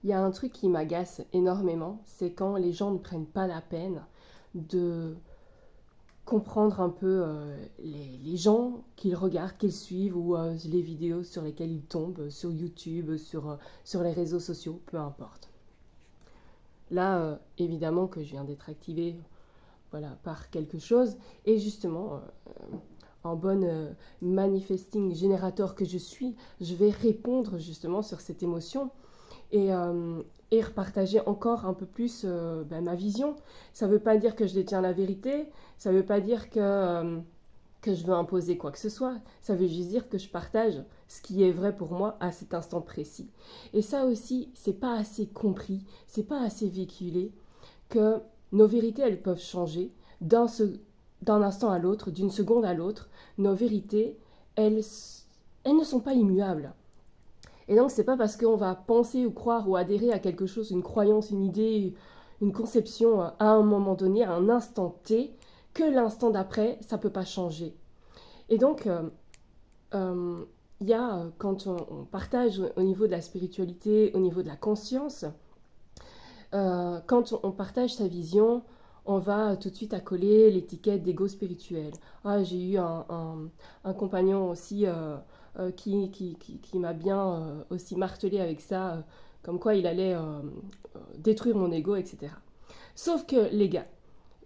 Il y a un truc qui m'agace énormément, c'est quand les gens ne prennent pas la peine de comprendre un peu les gens qu'ils regardent, qu'ils suivent ou les vidéos sur lesquelles ils tombent, sur YouTube, sur les réseaux sociaux, peu importe. Là, évidemment que je viens d'être activée voilà, par quelque chose et justement, en bonne manifesting générateur que je suis, je vais répondre justement sur cette émotion et, euh, et repartager encore un peu plus ma vision. Ça ne veut pas dire que je détiens la vérité, ça ne veut pas dire que je veux imposer quoi que ce soit, ça veut juste dire que je partage ce qui est vrai pour moi à cet instant précis. Et ça aussi, c'est pas assez compris, c'est pas assez véhiculé que nos vérités, elles peuvent changer d'un instant à l'autre, d'une seconde à l'autre. Nos vérités, elles ne sont pas immuables. Et donc, c'est pas parce qu'on va penser ou croire ou adhérer à quelque chose, une croyance, une idée, une conception à un moment donné, à un instant T, que l'instant d'après, ça peut pas changer. Et donc, euh, il y a, quand on partage au niveau de la spiritualité, au niveau de la conscience, quand on partage sa vision, on va tout de suite accoler l'étiquette d'ego spirituel. Ah, j'ai eu un compagnon aussi qui m'a bien aussi martelé avec ça, comme quoi il allait détruire mon ego, etc. Sauf que les gars,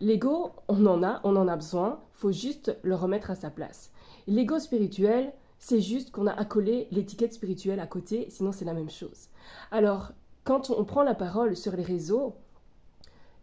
l'ego, on en a besoin, faut juste le remettre à sa place. L'ego spirituel, c'est juste qu'on a accolé l'étiquette spirituelle à côté, sinon c'est la même chose. Alors, quand on prend la parole sur les réseaux,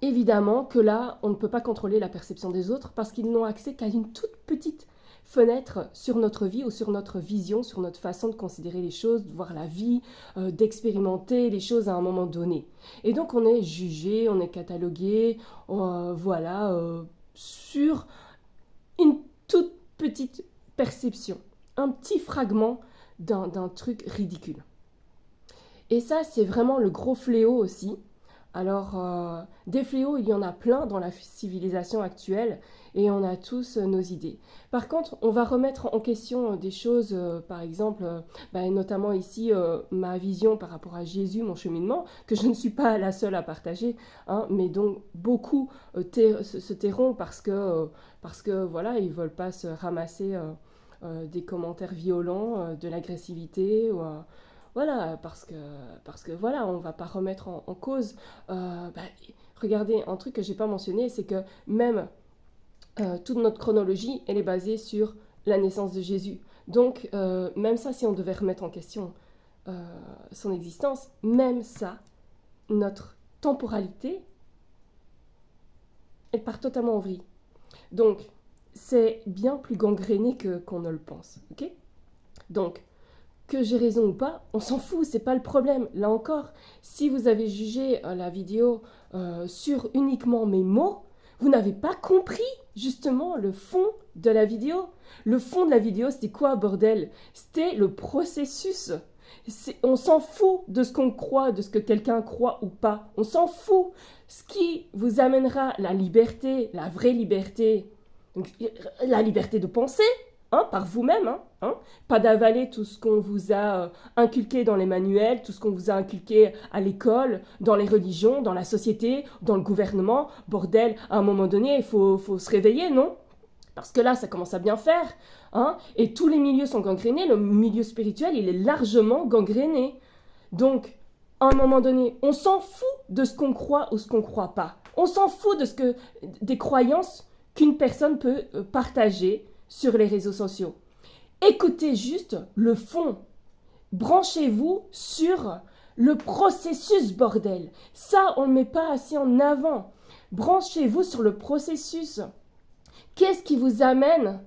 évidemment que là, on ne peut pas contrôler la perception des autres parce qu'ils n'ont accès qu'à une toute petite fenêtre sur notre vie ou sur notre vision, sur notre façon de considérer les choses, de voir la vie, d'expérimenter les choses à un moment donné. Et donc on est jugé, on est catalogué, voilà, sur une toute petite perception, un petit fragment d'un truc ridicule. Et ça, c'est vraiment le gros fléau aussi. Alors, des fléaux, il y en a plein dans la civilisation actuelle et on a tous nos idées. Par contre, on va remettre en question des choses, par exemple, notamment ici, ma vision par rapport à Jésus, mon cheminement, que je ne suis pas la seule à partager, hein, mais donc beaucoup se tairont parce que voilà, ils ne veulent pas se ramasser des commentaires violents, de l'agressivité ou voilà, parce que voilà, on va pas remettre en cause. Regardez, un truc que j'ai pas mentionné, c'est que même toute notre chronologie, elle est basée sur la naissance de Jésus. Donc, même ça, si on devait remettre en question son existence, même ça, notre temporalité, elle part totalement en vrille. Donc, c'est bien plus gangréné qu'on ne le pense, ok? Donc, que j'ai raison ou pas, on s'en fout, c'est pas le problème. Là encore, si vous avez jugé la vidéo sur uniquement mes mots, vous n'avez pas compris justement le fond de la vidéo. Le fond de la vidéo, c'était quoi, bordel? C'était le processus. On s'en fout de ce qu'on croit, de ce que quelqu'un croit ou pas. On s'en fout. Ce qui vous amènera la liberté, la vraie liberté, donc, la liberté de penser, hein, par vous-même, hein, pas d'avaler tout ce qu'on vous a inculqué dans les manuels, tout ce qu'on vous a inculqué à l'école, dans les religions, dans la société, dans le gouvernement. Bordel, à un moment donné, il faut se réveiller, non? Parce que là, ça commence à bien faire, hein, et tous les milieux sont gangrénés, le milieu spirituel, il est largement gangréné. Donc, à un moment donné, on s'en fout de ce qu'on croit ou ce qu'on croit pas. On s'en fout des croyances qu'une personne peut partager sur les réseaux sociaux. Écoutez juste le fond. Branchez-vous sur le processus, bordel. Ça, on ne le met pas assez en avant. Branchez-vous sur le processus. Qu'est-ce qui vous amène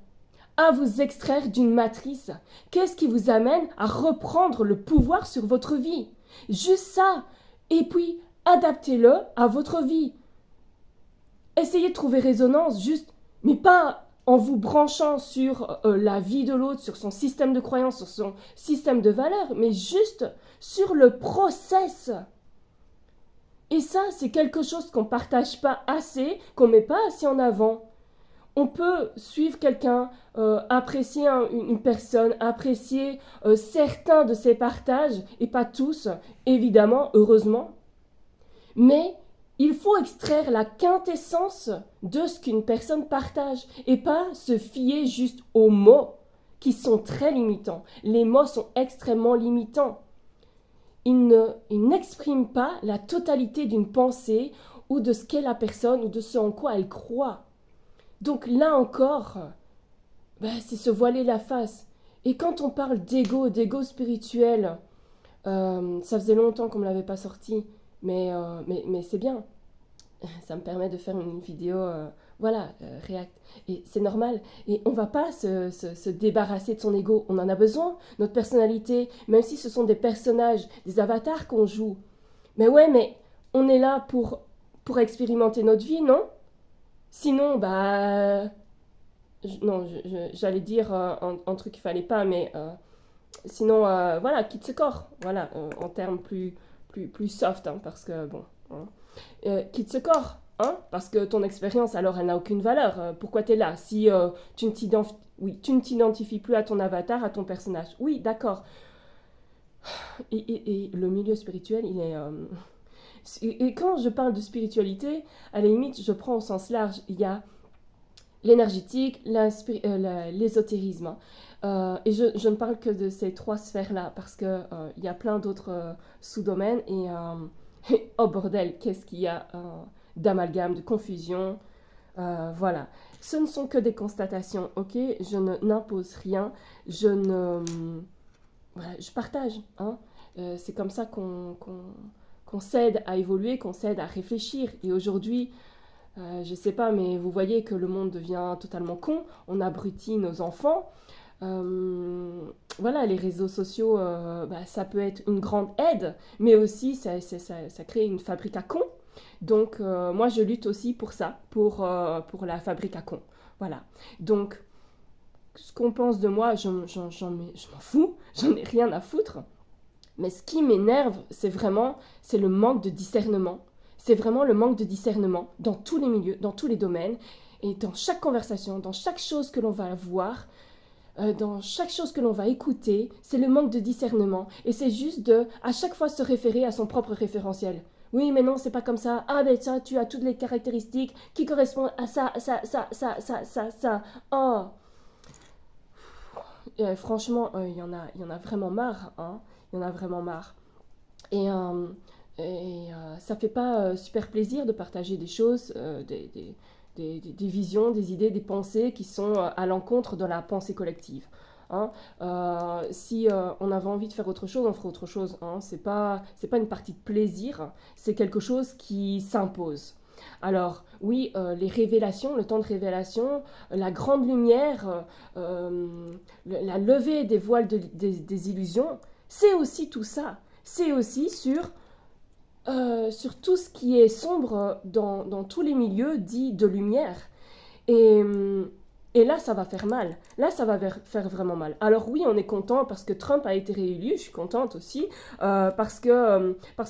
à vous extraire d'une matrice? Qu'est-ce qui vous amène à reprendre le pouvoir sur votre vie? Juste ça. Et puis, adaptez-le à votre vie. Essayez de trouver résonance, juste, mais pas en vous branchant sur la vie de l'autre, sur son système de croyance, sur son système de valeurs, mais juste sur le process. Et ça, c'est quelque chose qu'on ne partage pas assez, qu'on ne met pas assez en avant. On peut suivre quelqu'un, apprécier une personne, apprécier certains de ses partages, et pas tous, évidemment, heureusement. Mais il faut extraire la quintessence de ce qu'une personne partage, et pas se fier juste aux mots, qui sont très limitants. Les mots sont extrêmement limitants. Ils n'expriment pas la totalité d'une pensée, ou de ce qu'est la personne, ou de ce en quoi elle croit. Donc là encore, c'est se voiler la face. Et quand on parle d'ego spirituel, ça faisait longtemps qu'on ne me l'avait pas sorti, mais c'est bien. Ça me permet de faire une vidéo, React. Et c'est normal. Et on ne va pas se débarrasser de son ego. On en a besoin, notre personnalité, même si ce sont des personnages, des avatars qu'on joue. Mais ouais, mais on est là pour expérimenter notre vie, non? Sinon, j'allais dire un truc qu'il fallait pas, mais sinon, quitte ce corps. Voilà, en termes plus soft, hein, parce que, bon, hein. Quitte ce corps, hein, parce que ton expérience, alors, elle n'a aucune valeur. Pourquoi tu es là? Si tu ne t'identifies plus à ton avatar, à ton personnage. Oui, d'accord. Et le milieu spirituel, il est... Et quand je parle de spiritualité, à la limite, je prends au sens large. Il y a l'énergétique, l'ésotérisme. Et je ne parle que de ces 3 sphères-là, parce qu'il y a plein d'autres sous-domaines. Et oh bordel, qu'est-ce qu'il y a d'amalgame, de confusion. Voilà. Ce ne sont que des constatations, ok? Je n'impose rien. Je partage. Hein? C'est comme ça qu'on s'aide à évoluer, qu'on s'aide à réfléchir. Et aujourd'hui, je sais pas, mais vous voyez que le monde devient totalement con. On abrutit nos enfants. Les réseaux sociaux, ça peut être une grande aide, mais aussi ça crée une fabrique à cons. Donc moi je lutte aussi pour ça, pour la fabrique à cons. Voilà. Donc ce qu'on pense de moi, je m'en fous, j'en ai rien à foutre. Mais ce qui m'énerve, c'est le manque de discernement. C'est vraiment le manque de discernement dans tous les milieux, dans tous les domaines, et dans chaque conversation, dans chaque chose que l'on va voir, dans chaque chose que l'on va écouter, c'est le manque de discernement. Et c'est juste à chaque fois, se référer à son propre référentiel. Oui, mais non, c'est pas comme ça. Ah, ben ça, tu as toutes les caractéristiques qui correspondent à ça. Oh. Franchement, il y en a vraiment marre, hein. Il y en a vraiment marre. Et ça fait pas super plaisir de partager des choses, des visions, des idées, des pensées qui sont à l'encontre de la pensée collective. Hein. Si on avait envie de faire autre chose, on ferait autre chose. Hein. C'est pas une partie de plaisir, c'est quelque chose qui s'impose. Alors oui, les révélations, le temps de révélation, la grande lumière, la levée des voiles des illusions, c'est aussi tout ça. C'est aussi sur tout ce qui est sombre dans tous les milieux dits de lumière. Et là, ça va faire mal. Là, ça va faire vraiment mal. Alors oui, on est content parce que Trump a été réélu. Je suis contente aussi parce qu'il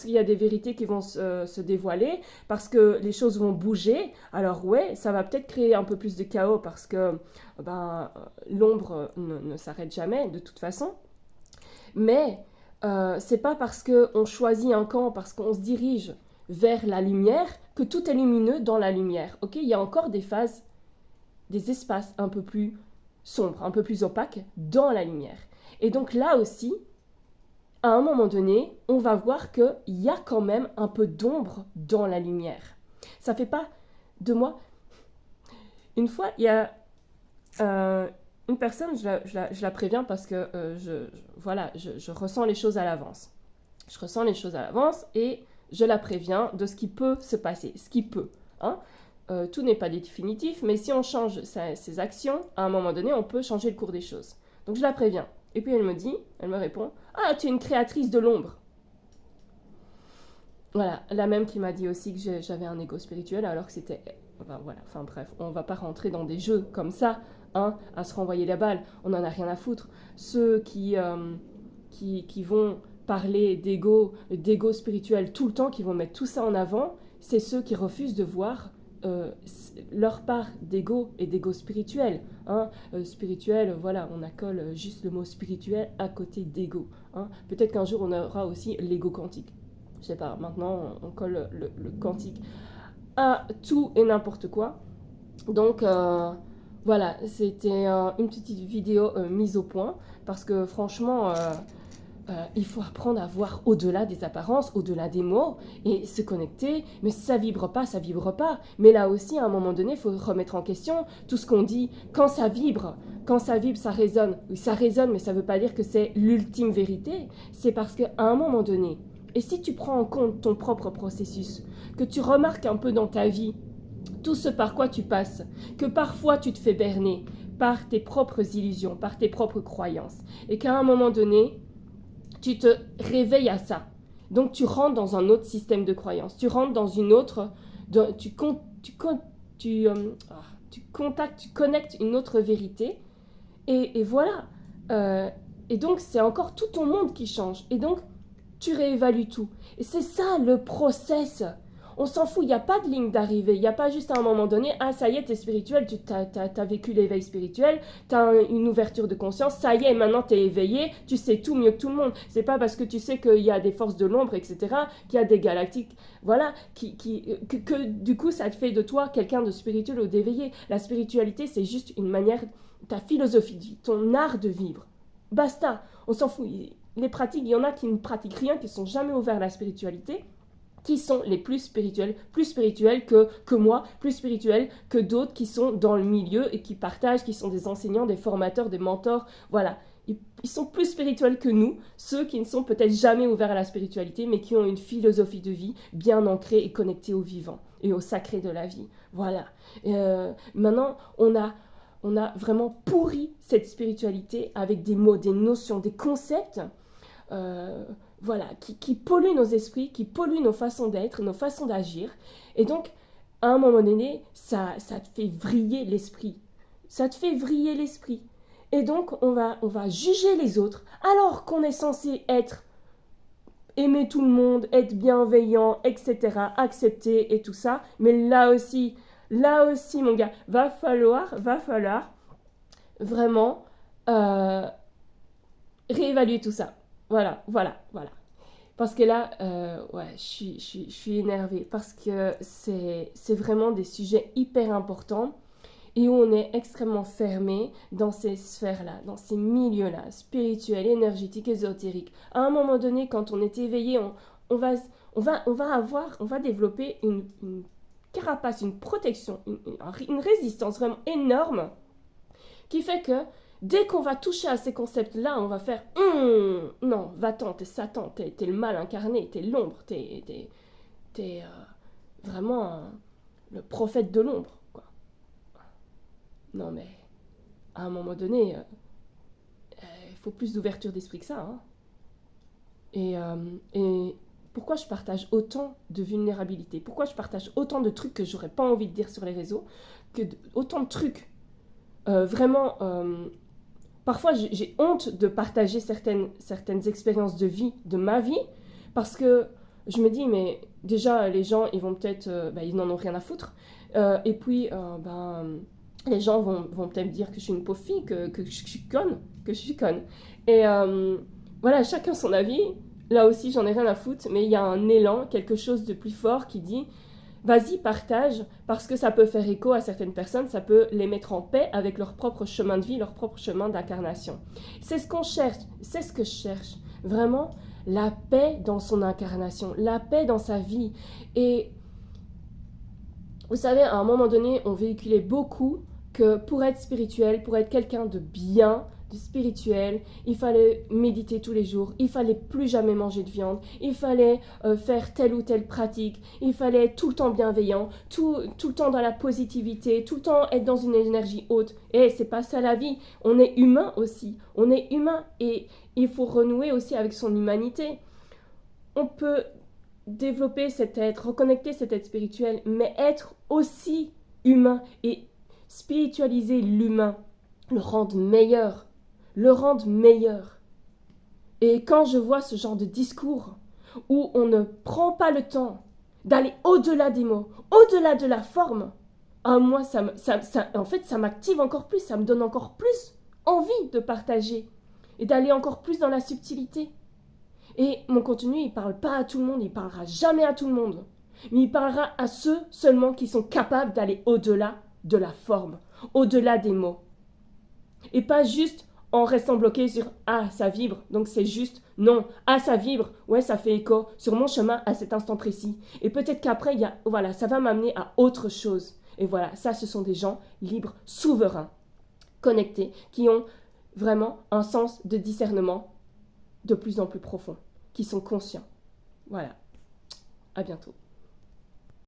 y a des vérités qui vont se dévoiler, parce que les choses vont bouger. Alors ouais, ça va peut-être créer un peu plus de chaos parce que l'ombre ne s'arrête jamais de toute façon. Mais c'est pas parce qu'on choisit un camp, parce qu'on se dirige vers la lumière, que tout est lumineux dans la lumière. Ok, il y a encore des phases, des espaces un peu plus sombres, un peu plus opaques dans la lumière. Et donc là aussi, à un moment donné, on va voir qu'il y a quand même un peu d'ombre dans la lumière. Ça fait pas de moi... Une fois, il y a une personne, je la préviens parce que je ressens les choses à l'avance. Je ressens les choses à l'avance et je la préviens de ce qui peut se passer, ce qui peut. Hein. Tout n'est pas définitif, mais si on change ses actions, à un moment donné, on peut changer le cours des choses. Donc je la préviens. Et puis elle me répond, « Ah, tu es une créatrice de l'ombre !» Voilà, la même qui m'a dit aussi que j'avais un ego spirituel, alors que c'était... Enfin bref, on va pas rentrer dans des jeux comme ça, hein, à se renvoyer la balle, on n'en a rien à foutre. Ceux qui vont parler d'ego spirituel tout le temps, qui vont mettre tout ça en avant, c'est ceux qui refusent de voir leur part d'ego et d'ego spirituel. Hein. Spirituel, voilà, on accole juste le mot spirituel à côté d'ego. Hein. Peut-être qu'un jour on aura aussi l'ego quantique. Je sais pas, maintenant on colle le quantique à tout et n'importe quoi. Donc voilà, c'était une petite vidéo mise au point parce que franchement, il faut apprendre à voir au-delà des apparences, au-delà des mots et se connecter. Mais si ça vibre pas, ça vibre pas. Mais là aussi, à un moment donné, il faut remettre en question tout ce qu'on dit. Quand ça vibre, ça résonne. Oui, ça résonne, mais ça ne veut pas dire que c'est l'ultime vérité. C'est parce qu'à un moment donné, et si tu prends en compte ton propre processus, que tu remarques un peu dans ta vie tout ce par quoi tu passes, que parfois tu te fais berner par tes propres illusions, par tes propres croyances, et qu'à un moment donné, tu te réveilles à ça. Donc tu rentres dans un autre système de croyances, tu rentres dans une autre, tu connectes une autre vérité, et voilà. Et donc c'est encore tout ton monde qui change, et donc tu réévalues tout. Et c'est ça le process. On s'en fout, il n'y a pas de ligne d'arrivée, il n'y a pas juste à un moment donné, ah ça y est, t'es spirituel, tu as vécu l'éveil spirituel, t'as une ouverture de conscience, ça y est, maintenant t'es éveillé, tu sais tout mieux que tout le monde. C'est pas parce que tu sais qu'il y a des forces de l'ombre, etc., qu'il y a des galactiques, voilà, que du coup ça te fait de toi quelqu'un de spirituel ou d'éveillé. La spiritualité, c'est juste une manière, ta philosophie de vie, ton art de vivre. Basta, on s'en fout. Les pratiques, il y en a qui ne pratiquent rien, qui ne sont jamais ouverts à la spiritualité, qui sont les plus spirituels que moi, plus spirituels que d'autres qui sont dans le milieu et qui partagent, qui sont des enseignants, des formateurs, des mentors, voilà. Ils sont plus spirituels que nous, ceux qui ne sont peut-être jamais ouverts à la spiritualité, mais qui ont une philosophie de vie bien ancrée et connectée au vivant et au sacré de la vie. Voilà. Maintenant, on a vraiment pourri cette spiritualité avec des mots, des notions, des concepts voilà, qui polluent nos esprits, qui polluent nos façons d'être, nos façons d'agir. Et donc, à un moment donné, ça te fait vriller l'esprit. Ça te fait vriller l'esprit. Et donc, on va juger les autres, alors qu'on est censé aimer tout le monde, être bienveillant, etc., accepter et tout ça. Mais là aussi, mon gars, va falloir vraiment réévaluer tout ça. Voilà. Parce que là, ouais, je suis énervée parce que c'est vraiment des sujets hyper importants et où on est extrêmement fermé dans ces sphères-là, dans ces milieux-là, spirituels, énergétiques, ésotériques. À un moment donné, quand on est éveillé, on va développer une carapace, une protection, une résistance vraiment énorme qui fait que dès qu'on va toucher à ces concepts-là, on va faire non, va-t'en, t'es Satan, t'es le mal incarné, t'es l'ombre, t'es vraiment le prophète de l'ombre, quoi. Non, mais à un moment donné, il faut plus d'ouverture d'esprit que ça. Hein. Et pourquoi je partage autant de vulnérabilité? Pourquoi je partage autant de trucs que j'aurais pas envie de dire sur les réseaux? Autant de trucs vraiment... Parfois, j'ai honte de partager certaines expériences de vie, de ma vie, parce que je me dis, mais déjà, les gens, ils vont peut-être... ils n'en ont rien à foutre. Et puis, les gens vont peut-être me dire que je suis une pauvre fille, que je suis conne. Et voilà, chacun son avis. Là aussi, j'en ai rien à foutre, mais il y a un élan, quelque chose de plus fort qui dit... Vas-y, partage, parce que ça peut faire écho à certaines personnes, ça peut les mettre en paix avec leur propre chemin de vie, leur propre chemin d'incarnation. C'est ce qu'on cherche, c'est ce que je cherche. Vraiment, la paix dans son incarnation, la paix dans sa vie. Et vous savez, à un moment donné, on véhiculait beaucoup que pour être spirituel, pour être quelqu'un de bien, de spirituel, il fallait méditer tous les jours, il fallait plus jamais manger de viande, il fallait faire telle ou telle pratique, il fallait être tout le temps bienveillant, tout le temps dans la positivité, tout le temps être dans une énergie haute. Et c'est pas ça la vie, on est humain aussi, on est humain et il faut renouer aussi avec son humanité. On peut développer cet être, reconnecter cet être spirituel, mais être aussi humain et spiritualiser l'humain, le rendre meilleur. Et quand je vois ce genre de discours où on ne prend pas le temps d'aller au-delà des mots, au-delà de la forme. Ah, moi, en fait, ça m'active encore plus, ça me donne encore plus envie de partager et d'aller encore plus dans la subtilité. Et mon contenu, il ne parle pas à tout le monde, il ne parlera jamais à tout le monde. Mais il parlera à ceux seulement qui sont capables d'aller au-delà de la forme, au-delà des mots. Et pas juste en restant bloqué sur « Ah, ça vibre, donc c'est juste. » Non, « Ah, ça vibre, ouais, ça fait écho sur mon chemin à cet instant précis. » Et peut-être qu'après, voilà, ça va m'amener à autre chose. Et voilà, ça, ce sont des gens libres, souverains, connectés, qui ont vraiment un sens de discernement de plus en plus profond, qui sont conscients. Voilà, à bientôt.